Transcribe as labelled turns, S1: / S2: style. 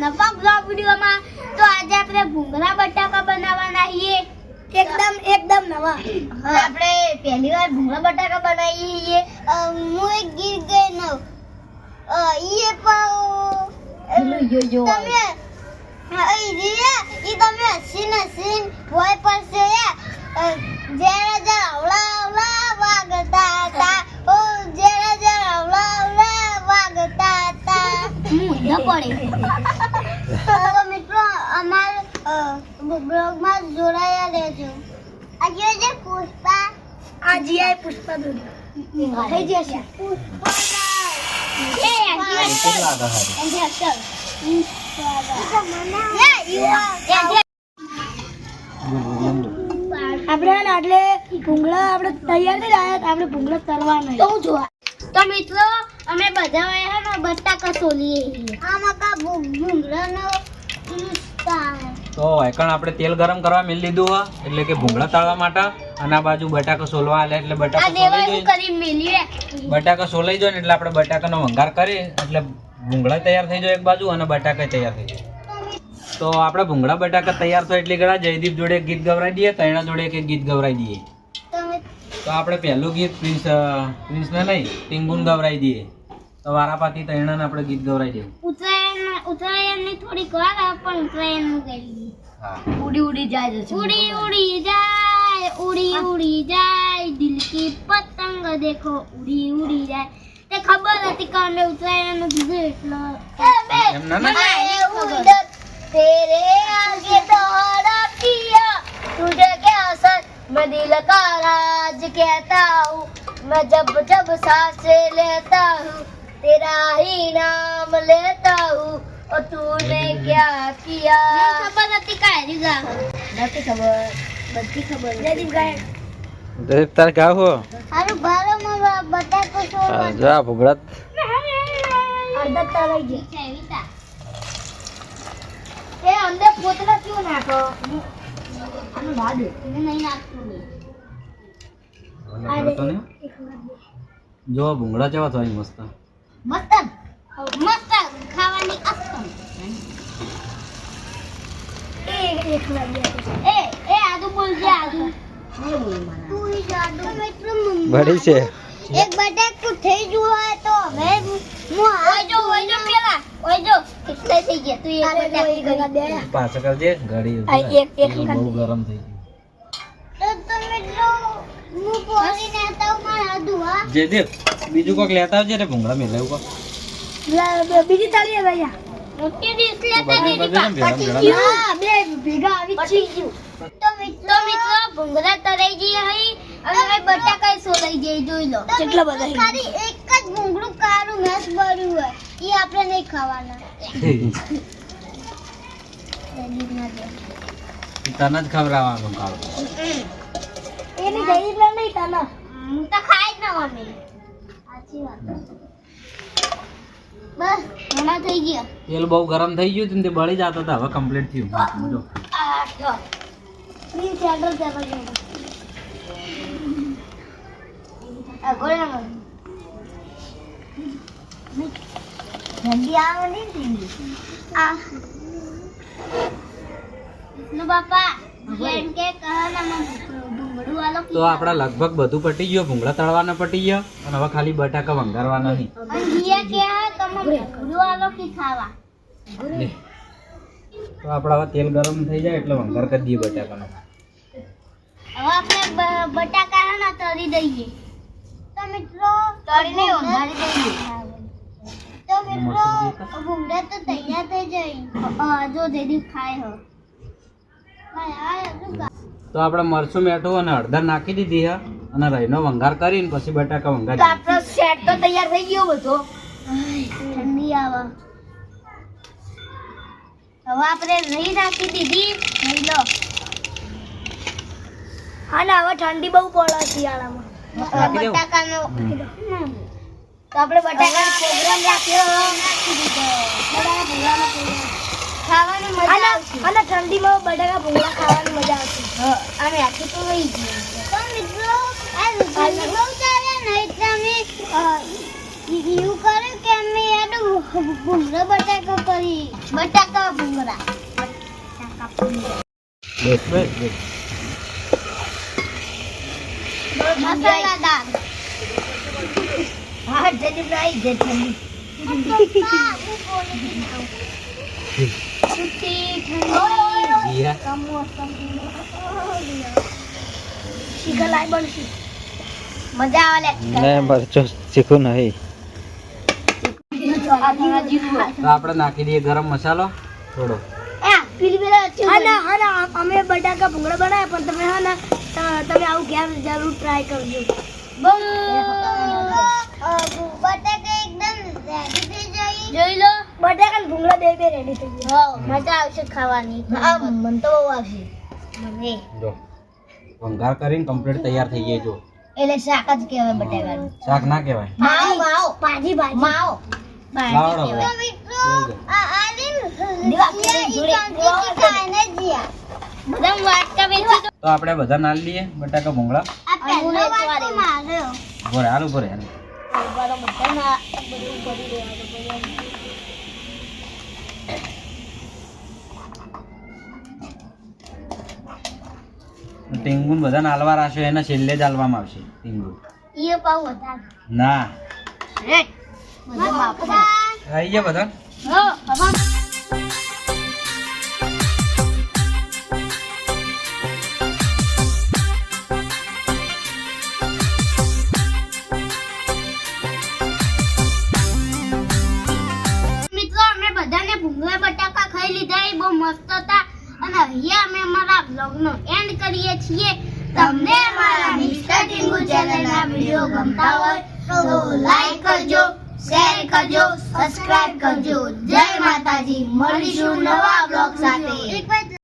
S1: નવા બ્લોગ વિડિયોમાં. તો આજે આપણે ભૂંગળા બટાકા બનાવવાના છીએ. એકદમ નવા. આપણે પહેલી વાર ભૂંગળા બટાકા બનાવીએ છીએ. હું એક ગીત ગાઈ ઈએ પાઉ જો તમે તમે હસીન હોય પડશે જરા અવળા વાગતા હતા. ઓ જરા અવળા વાગતા હતા. મુદ્દા પડે. તો મિત્રો અમાર બ્લોગમાં જોડાયા રહેજો. આજે જે પુષ્પા પુષ્પા દોડી થઈ જશે. આપણે એટલે ભૂંગળા આપણે તૈયાર થઈ ગયા. આપણે ભૂંગળા તળવાના તો મિત્રો અમે બધા હે ને બટાકા સોલીએ આમાં ભૂંગળાનો
S2: તો એકણ આપણે તેલ ગરમ કરવા મેળ લીધું હો એટલે કે ભૂંગળા તળવા માટે અને આ બાજુ બટાકા સોલવા આલે એટલે બટાકા સોલાઈ જાય ને એટલે આપણે બટાકાનો વંઘાર કરી એટલે ભૂંગળા તૈયાર થઈ જાય એક બાજુ અને બટાકા તૈયાર થઈ જાય. તો આપણે ભૂંગળા બટાકા તૈયાર થાય એટલે ગળા જયદીપ જોડે એક ગીત ગવરાઈ દઈએ, તૈણા જોડે એક ગીત ગવરાઈ દઈએ. તો આપણે પહેલું ગીત પ્રિન્સને નહીં ટીંગુન ગવરાઈ દઈએ. તો વારાપાતી તૈણાને આપણે ગીત ગવરાઈ દઈએ.
S1: ઉત્તરાયણ ની થોડીક વાર પણ ઉત્તરાયણ નું કરી દઈએ.
S2: ઉડી ઉડી જાય છે.
S1: ઉડી જાય દિલ કી પતંગ દેખો ઉડી ઉડી જાય. તે ખબર હતી કે અમે ઉત્તરાયણ નું કીધું એટલે
S2: એમ ના
S1: तेरे आगे दौड़ा किया तुझे क्या सर मैं दिल का राज कहता हूँ मैं जब जब सांसें लेता हूँ तेरा ही नाम लेता हूँ और तूने क्या किया. खबर હતી કાયરી ગા નથી ખબર બધી ખબર જયદીપ ગાય
S2: જયદીપ તાર ગાવ હો
S1: હારું બારો માં બટાકો છોડવા
S2: જા ભગડત
S1: અડધા તળાઈ ગઈ છે એવીતા. એ અંદર પોતળા ક્यों નાખો આનું લાડ એને નહીં નાખતું ને
S2: જો ભૂંગળા કેવા થાય મસ્ત
S1: મસ્ત ખાવાની અસ્તમ એક લાગ્યા એ આદુ બોલ જે આદુ તું હી જાદુ મિત્રો
S2: બડી છે
S1: એક બટાકું થઈ ગયું હોય તો હવે હું ઓય જો પેલા ઓય જો કેટલા થઈ ગયા તું એક બટાકું ગગા દે
S2: પાછા કરજે ઘડી
S1: એક
S2: બહુ ગરમ થઈ ગયું.
S1: તો તમે જો હું પોરી નાતા હું આદુ હા
S2: જયદીપ બીજું કોક લેતા આવજે ને ભૂંગળા મેલાવું કોક
S1: બીજી તાળી ભૈયા મોટી ડીશ લેતા દીદી હા બે ભેગા આવી ચી ગયું. તો મિત્રો ભૂંગળા તરાઈ ગઈ હઈ અને હવે બટાકા સોલાઈ જાય જોઈ લો કેટલા બધા ખાલી એક જ ભૂંગળું કાળું મેસ ભર્યું હોય ઈ આપણે નહીં ખાવાના.
S2: તને જ ખવડાવવાનું કાળું
S1: એની દહીં લે નહીં તને હું તો ખાઈ જ ના અમે સાચી વાત બસ ઘણા થઈ ગયા.
S2: તેલ બહુ ગરમ થઈ ગયું ને તે બળી જતો હતો હવે કમ્પ્લીટ થયું જો
S1: આ જો પ્લીઝ સેન્ટર ચાલો જો આ ગોળા જલ્દી આવો ને આ નો બાપા જેમ કે કહના ભૂંગળું વાળો
S2: તો આપડા લગભગ બધું પટી ગયું. ભૂંગળા તળવાના પટી ગયા અને હવે ખાલી બટાકા વંઘારવાના નહીં.
S1: અંધિયા કે તમે ભૂંગળું વાળો કી ખાવા
S2: તો આપડા હવે તેલ ગરમ થઈ જાય એટલે વંઘાર કરી દઈએ બટાકાનો.
S1: હવે આપણે બટાકા હે ને તળી દઈએ. તો મિત્રો તળીને વંઘારી દઈએ. તો મિત્રો ભૂંગળા તો તૈયાર થઈ જાય. જો જયદીપ ખાય હો
S2: તો આપણે મરચું મેઠું અને હળદર નાખી દીધી હે અને રઈનો વંઘાર કરીને પછી બટાકા વંઘારી.
S1: તો આપણો સેટ તો તૈયાર થઈ ગયો બધો. ઠંડી આવે હવે આપણે રહી નાખી દીધી લઈ લો. હા ને હવે ઠંડી બહુ પડે શિયાળામાં બટાકાનો તો આપણે બટાકાનો પ્રોગ્રામ રાખ્યો નાખી દીધો. ખાવાની મજા આવશે અને ઠંડીમાં બટાકા ભૂંગળા ખાવાની મજા આવશે. અને આખી તો રહી ગઈ. તો મિત્રો આ બહુ ચાલે ને એટલે અમે એવું કર્યું કે અમે યાર ભૂંગળા બટાકા કરી બટાકા ભૂંગળા
S2: બેસ બેસ બેસ
S1: મસાલાદાર હા જલ્દી ફ્રાઈ જલ્દી
S2: જીરા
S1: મજા આવે
S3: નહીં મરચો શીખું નહીં.
S2: તો આપણે નાખી દઈએ ગરમ મસાલો થોડો.
S1: અમે બટાકા ભૂંગળા બનાવ્યા પણ તમે હા તમે આવું ઘેર જરૂર ટ્રાય કરજો. બટાકા એકદમ રેડી થઈ જાય. જોઈ લો બટાકા ભૂંગળા બે રેડી થઈ ગયા. મજા આવશે ખાવાની. મન તો બહુ આવશે. મને
S2: જો વંઘાર કરીને કમ્પ્લીટ તૈયાર થઈ જાય. જો
S1: એટલે શાક જ કહેવાય બટાકાનું.
S2: શાક ના કહેવાય.
S1: માવ ભાજી માવ
S2: લાવડો હવે. તો આપણે બધા નાલી લઈએ બટાકા ભૂંગળા. ઉભો રહે, હાલ ઉભો રહે, હાલ. ટીંગુન બધા નાલવા રાખ્યો એના છેલ્લે જ હાલવામાં આવશે ટીંગુન. ના આવી ગયા બધા.
S1: મિત્રો અમે બધાને ભૂંગળા બટાકા ખાઈ લીધા એ બહુ મસ્ત હતા અને અહીંયા અમે અમારા બ્લોગનો એન્ડ કરીએ છીએ. તમને અમારા મિસ્ટર ટીંગુ ચેનલના વિડિયો ગમતા હોય તો લાઈક કરજો, શેર કરજો, સબસ્ક્રાઇબ કરજો. જય માતાજી. મળીશું નવા બ્લોગ સાથે.